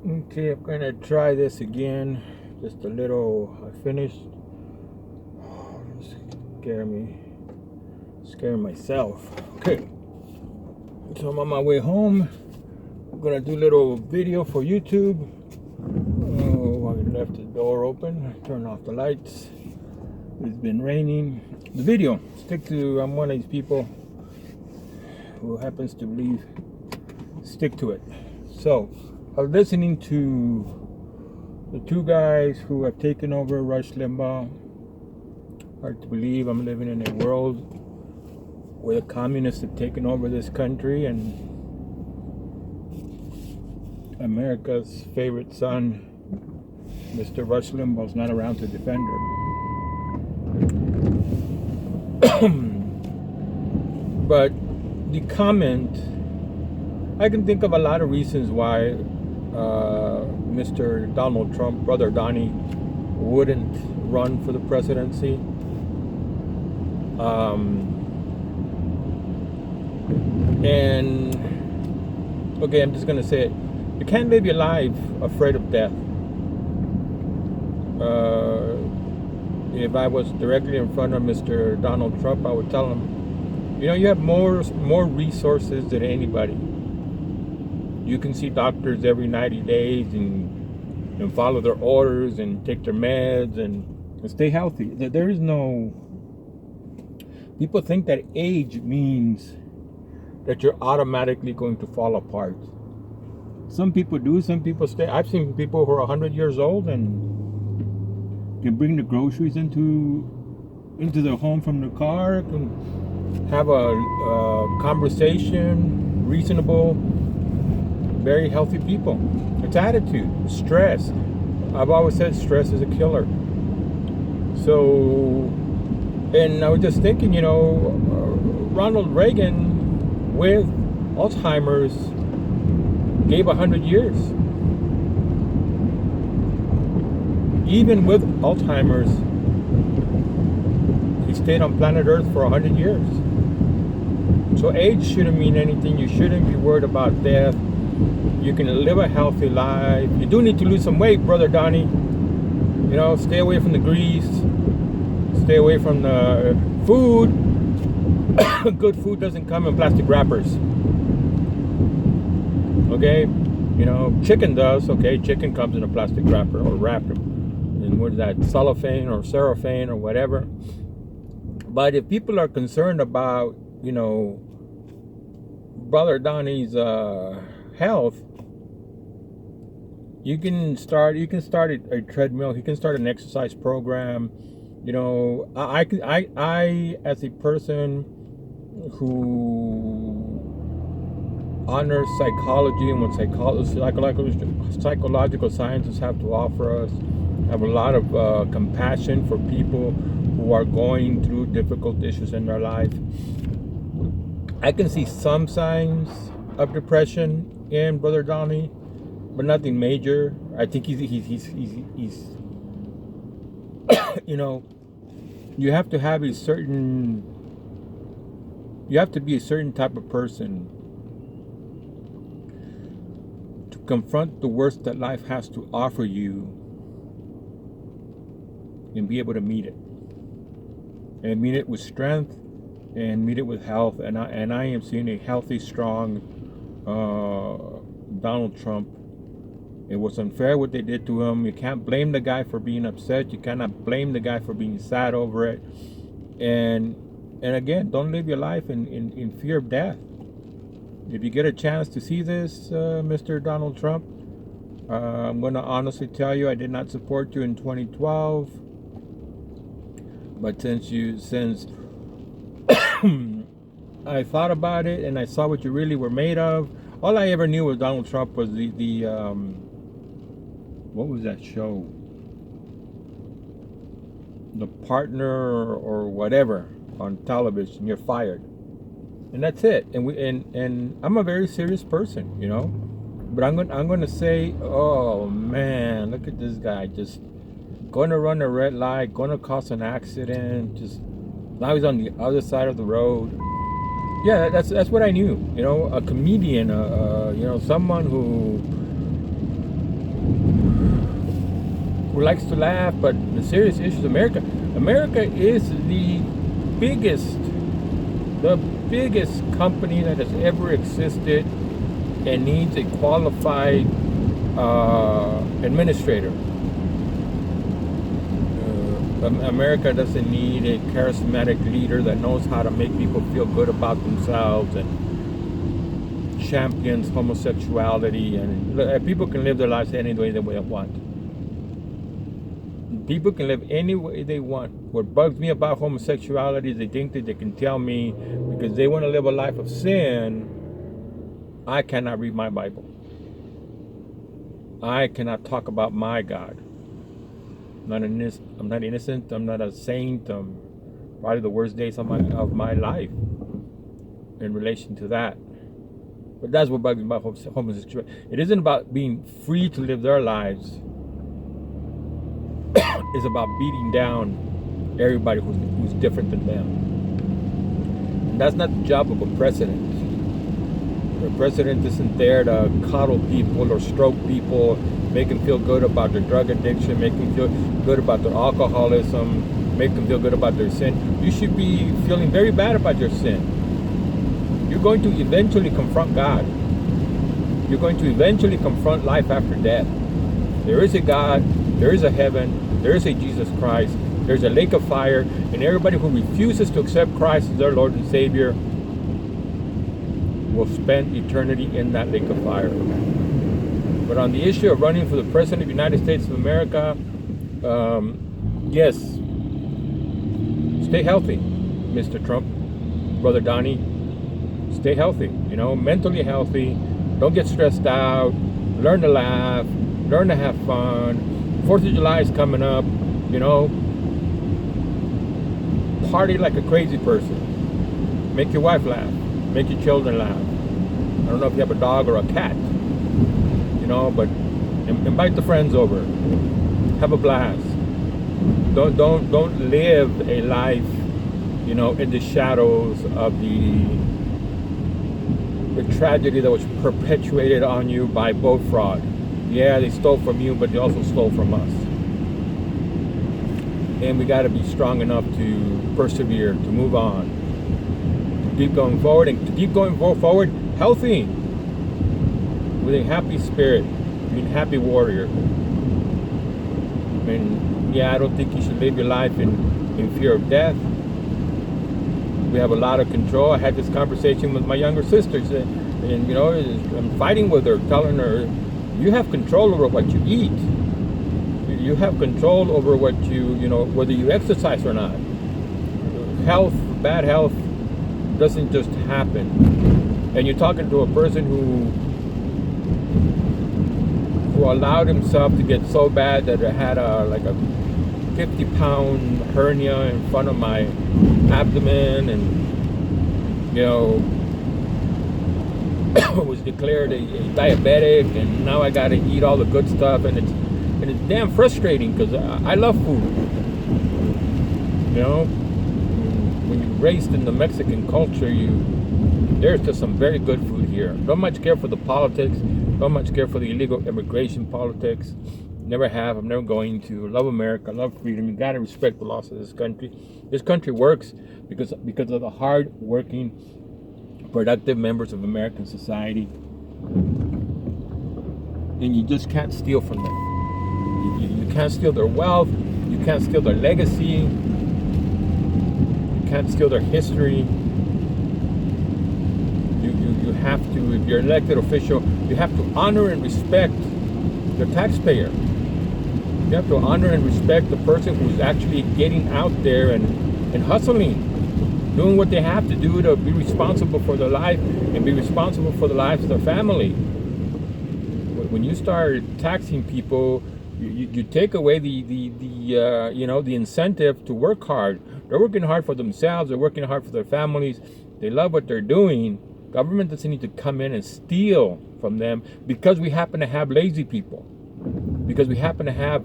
Okay, I'm gonna try this again. Just a little. I finished. Scare me. Scaring myself. Okay. So I'm on my way home. I'm gonna do a little video for YouTube. Oh, I left the door open. Turn off the lights. It's been raining. The video. I'm one of these people who happens to believe. Stick to it. So, I was listening to the two guys who have taken over Rush Limbaugh. Hard to believe I'm living in a world where the communists have taken over this country and America's favorite son, Mr. Rush Limbaugh, is not around to defend her. But the comment, I can think of a lot of reasons why Mr. Donald Trump, Brother Donnie, wouldn't run for the presidency. And okay, I'm just gonna say it. You can't live your life afraid of death. If I was directly in front of Mr. Donald Trump, I would tell him, you have more resources than anybody. You can see doctors every 90 days and follow their orders and take their meds and stay healthy. There is no... People think that age means that you're automatically going to fall apart. Some people do, some people stay. I've seen people who are 100 years old and can bring the groceries into their home from the car, can have a conversation, reasonable, very healthy people. It's attitude, stress. I've always said stress is a killer. So, and I was just thinking, Ronald Reagan with Alzheimer's gave 100 years. Even with Alzheimer's, he stayed on planet Earth for 100 years. So age shouldn't mean anything. You shouldn't be worried about death. You can live a healthy life. You do need to lose some weight, Brother Donnie. Stay away from the grease. Stay away from the food. Good food doesn't come in plastic wrappers. Okay? Chicken does. Okay, chicken comes in a plastic wrapper or wrapped in what is that, cellophane or cellophane or whatever. But if people are concerned about, Brother Donnie's health, you can start a treadmill. He can start an exercise program. I as a person who honors psychology and what psychological sciences have to offer us, have a lot of compassion for people who are going through difficult issues in their life. I can see some signs of depression in Brother Donnie, but nothing major. I think he's you have to have you have to be a certain type of person to confront the worst that life has to offer you and be able to meet it. And meet it with strength and meet it with health. And I am seeing a healthy, strong Donald Trump. It was unfair what they did to him. You can't blame the guy for being upset. You cannot blame the guy for being sad over it. And again, don't live your life in fear of death. If you get a chance to see this, Mr. Donald Trump, I'm going to honestly tell you, I did not support you in 2012. But since I thought about it and I saw what you really were made of, all I ever knew was Donald Trump was the what was that show? The Partner or whatever on television. You're fired, and that's it. And I'm a very serious person, But I'm going to say, oh man, look at this guy, just going to run a red light, going to cause an accident. Just now he's on the other side of the road. Yeah, that's what I knew. A comedian, someone who likes to laugh, but the serious issue is America is biggest, the biggest company that has ever existed, and needs a qualified administrator. America doesn't need a charismatic leader that knows how to make people feel good about themselves and champions homosexuality. And people can live their lives any way they want. People can live any way they want. What bugs me about homosexuality is they think that they can tell me because they want to live a life of sin, I cannot read my Bible. I cannot talk about my God. I'm not innocent. I'm not a saint. Probably the worst days of my life in relation to that. But that's what bugs me about homosexuality. It isn't about being free to live their lives. It's about beating down everybody who's different than them. And that's not the job of a president. The president isn't there to coddle people or stroke people, make them feel good about their drug addiction, make them feel good about their alcoholism, make them feel good about their sin. You should be feeling very bad about your sin. You're going to eventually confront God. You're going to eventually confront life after death. There is a God, there is a heaven, there is a Jesus Christ, there's a lake of fire, and everybody who refuses to accept Christ as their Lord and Savior will spend eternity in that lake of fire. But on the issue of running for the President of the United States of America, yes, stay healthy, Mr. Trump, Brother Donnie. Stay healthy, mentally healthy. Don't get stressed out. Learn to laugh. Learn to have fun. 4th of July is coming up, Party like a crazy person. Make your wife laugh. Make your children laugh. I don't know if you have a dog or a cat, but invite the friends over. Have a blast. Don't live a life, in the shadows of the tragedy that was perpetuated on you by vote fraud. Yeah, they stole from you, but they also stole from us. And we got to be strong enough to persevere, to move on, to keep going forward, and to keep going forward healthy, with a happy spirit, being a happy warrior. And yeah, I don't think you should live your life in fear of death. We have a lot of control. I had this conversation with my younger sisters, and I'm fighting with her, telling her, you have control over what you eat. You have control over what whether you exercise or not. Health, bad health, doesn't just happen. And you're talking to a person who allowed himself to get so bad that it had a 50-pound hernia in front of my abdomen, and was declared a diabetic, and now I got to eat all the good stuff, and it's damn frustrating because I love food. When you're raised in the Mexican culture, there's just some very good food here. Don't much care for the politics. Don't much care for the illegal immigration politics. Never have. I'm never going to. Love America. Love freedom. You gotta respect the laws of this country. This country works because of the hard-working, productive members of American society, and you just can't steal from them. You can't steal their wealth. You can't steal their legacy. You can't steal their history. You have to, if you're an elected official, you have to honor and respect the taxpayer. You have to honor and respect the person who's actually getting out there and hustling, doing what they have to do to be responsible for their life and be responsible for the lives of their family. When you start taxing people, you take away the incentive to work hard. They're working hard for themselves. They're working hard for their families. They love what they're doing. Government doesn't need to come in and steal from them because we happen to have lazy people. Because we happen to have,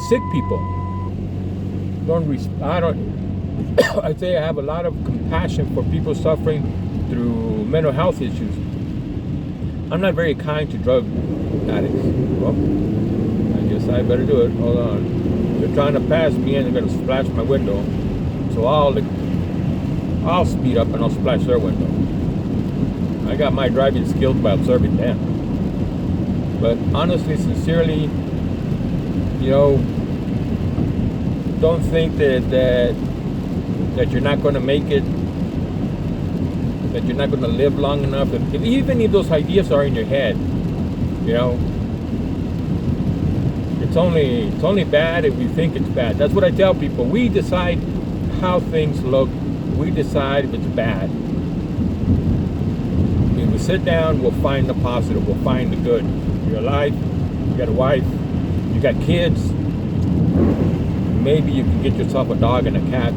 sick people. I'd say I have a lot of compassion for people suffering through mental health issues. I'm not very kind to drug addicts. Well, I guess I better do it. Hold on. They're trying to pass me and they're gonna splash my window. So I'll speed up and I'll splash their window. I got my driving skills by observing them. But honestly, sincerely, don't think that you're not going to make it, that you're not going to live long enough. Even if those ideas are in your head, it's only bad if we think it's bad. That's what I tell people. We decide how things look. We decide if it's bad. If we sit down, we'll find the positive. We'll find the good. You're alive. You got a wife. You got kids. Maybe you can get yourself a dog and a cat.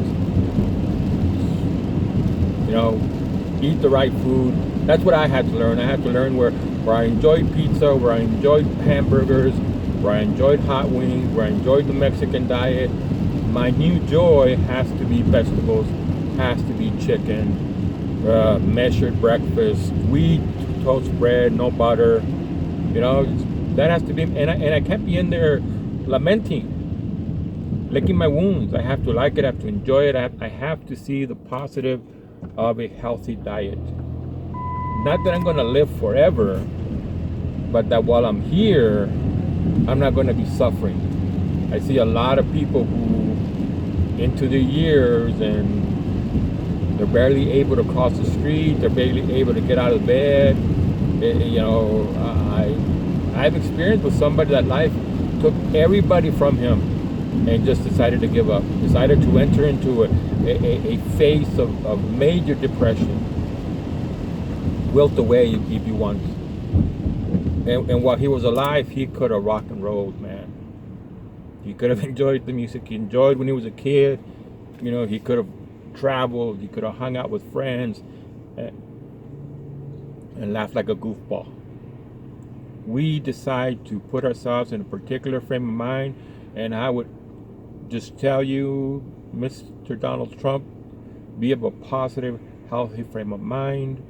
Eat the right food. That's what I had to learn. I had to learn where I enjoyed pizza, where I enjoyed hamburgers, where I enjoyed hot wings, where I enjoyed the Mexican diet. My new joy has to be vegetables, has to be chicken, measured breakfast, wheat, toast bread, no butter. That has to be, and I can't be in there lamenting, licking my wounds. I have to like it, I have to enjoy it, I have to see the positive of a healthy diet. Not that I'm going to live forever, but that while I'm here, I'm not going to be suffering. I see a lot of people who, into their years, and they're barely able to cross the street, they're barely able to get out of bed. I've experienced with somebody that life took everybody from him and just decided to give up, decided to enter into a phase of major depression, wilt away if you want. And while he was alive, he could have rock and rolled, man. He could have enjoyed the music he enjoyed when he was a kid. He could have traveled, he could have hung out with friends and laughed like a goofball. We decide to put ourselves in a particular frame of mind, and I would just tell you, Mr. Donald Trump, be of a positive, healthy frame of mind.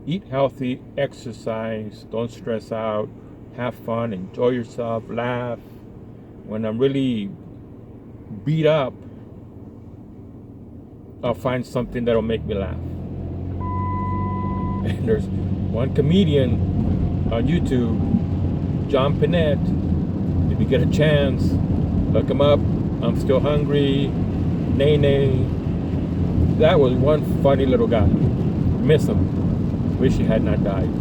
Eat healthy, exercise, don't stress out, have fun, enjoy yourself, laugh. When I'm really beat up, I'll find something that'll make me laugh. And there's one comedian on YouTube, John Pinette. If you get a chance, look him up. I'm Still Hungry, Nene. That was one funny little guy. Miss him. Wish he had not died.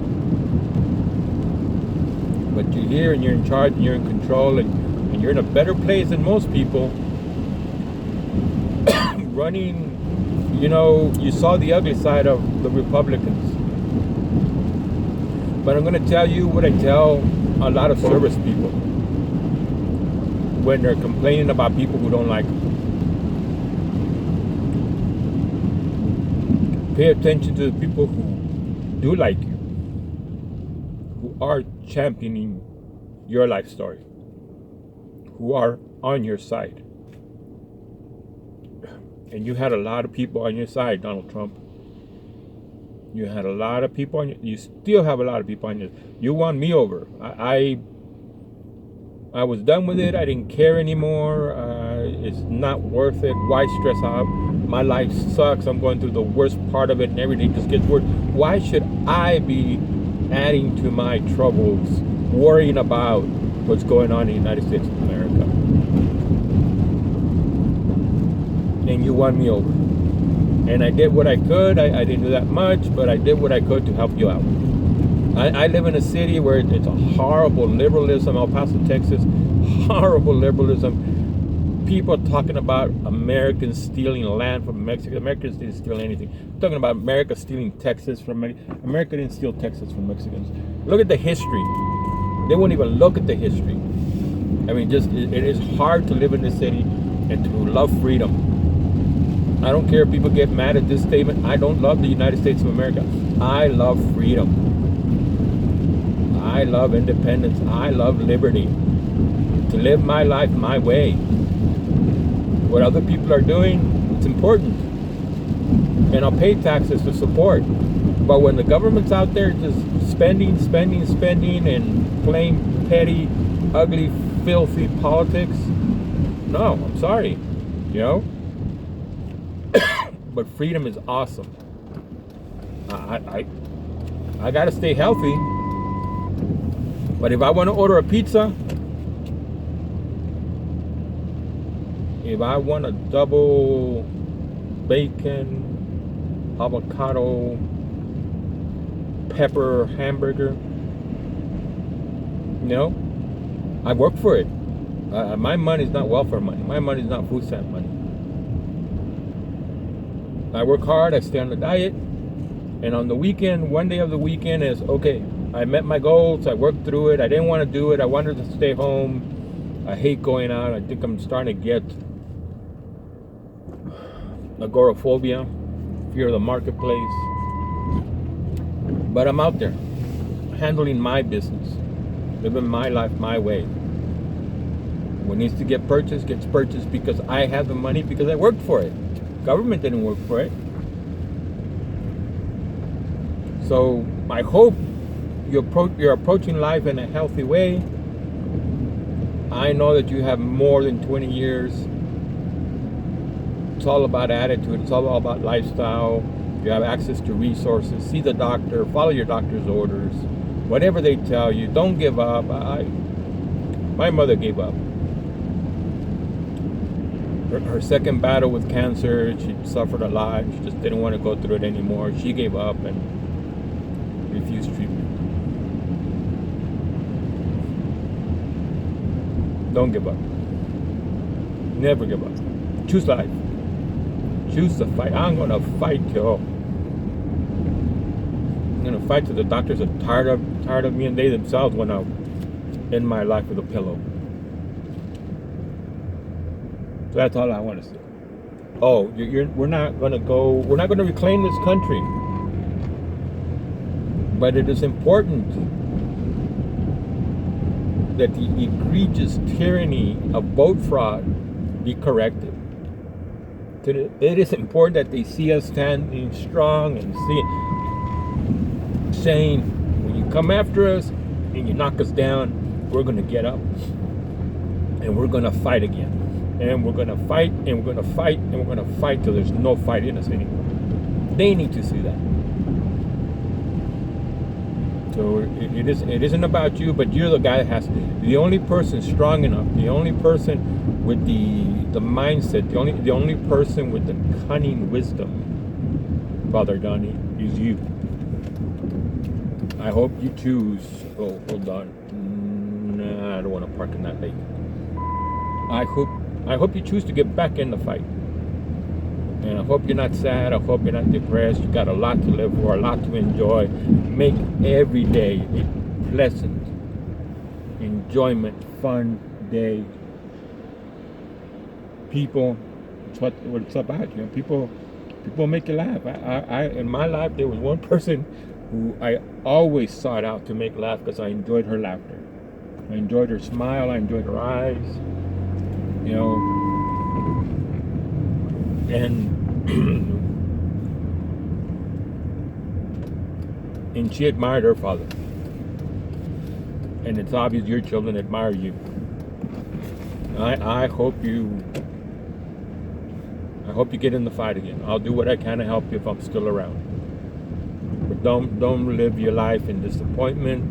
But you're here and you're in charge and you're in control and you're in a better place than most people. Running, you saw the ugly side of the Republicans. But I'm going to tell you what I tell a lot of service people when they're complaining about people who don't like them. Pay attention to the people who do like you, who are championing your life story, who are on your side. And you had a lot of people on your side, Donald Trump. You had a lot of people on you still have a lot of people on you. You won me over. I was done with it. I didn't care anymore. It's not worth it. Why stress out? My life sucks. I'm going through the worst part of it and everything just gets worse. Why should I be adding to my troubles, worrying about what's going on in the United States of America? And you won me over. And I did what I could. I didn't do that much, but I did what I could to help you out. I live in a city where it's a horrible liberalism, El Paso, Texas, horrible liberalism. People talking about Americans stealing land from Mexico. Americans didn't steal anything. Talking about America stealing Texas from Mexico. America didn't steal Texas from Mexicans. Look at the history. They won't even look at the history. I mean, it is hard to live in this city and to love freedom. I don't care if people get mad at this statement. I don't love the United States of America. I love freedom. I love independence. I love liberty. To live my life my way. What other people are doing, it's important. And I'll pay taxes to support. But when the government's out there just spending, and plain petty, ugly, filthy politics. No, I'm sorry. You know? But freedom is awesome. I gotta stay healthy. But if I want to order a pizza, if I want a double bacon, avocado, pepper hamburger, I work for it. My money is not welfare money. My money is not food stamp money. I work hard. I stay on the diet. And on the weekend, one day of the weekend is, okay, I met my goals. I worked through it. I didn't want to do it. I wanted to stay home. I hate going out. I think I'm starting to get agoraphobia, fear of the marketplace. But I'm out there, handling my business, living my life my way. What needs to get purchased gets purchased because I have the money, because I worked for it. Government didn't work for it. So I hope you're approaching life in a healthy way. I know that you have more than 20 years. It's all about attitude. It's all about lifestyle. You have access to resources. See the doctor. Follow your doctor's orders. Whatever they tell you, don't give up. My mother gave up. Her second battle with cancer, she suffered a lot. She just didn't want to go through it anymore. She gave up and refused treatment. Don't give up. Never give up. Choose life. Choose to fight. I'm gonna fight till the doctors are tired of me, and they themselves want to end my life with a pillow. So that's all I want to say. Oh, we're not gonna reclaim this country, but it is important that the egregious tyranny of vote fraud be corrected. It is important that they see us standing strong and saying, when you come after us and you knock us down, we're going to get up and we're going to fight again. And we're going to fight and we're going to fight and we're going to fight till there's no fight in us anymore. They need to see that. So it isn't about you, but you're the guy that has, the only person strong enough, the only person with the mindset, the only person with the cunning wisdom, Father Donnie, is you. I hope you choose. Oh, hold on. Nah, I don't want to park in that lake. I hope you choose to get back in the fight. And I hope you're not sad. I hope you're not depressed. You got a lot to live for, a lot to enjoy. Make every day a pleasant, enjoyment, fun day. People, it's what it's about. People make you laugh. I in my life, there was one person who I always sought out to make laugh because I enjoyed her laughter. I enjoyed her smile. I enjoyed her eyes. And she admired her father. And it's obvious your children admire you. I hope you get in the fight again. I'll do what I can to help you if I'm still around. But don't live your life in disappointment.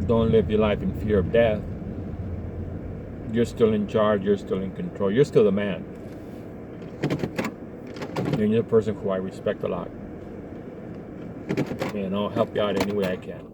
Don't live your life in fear of death. You're still in charge. You're still in control. You're still the man. And you're a person who I respect a lot. And I'll help you out any way I can.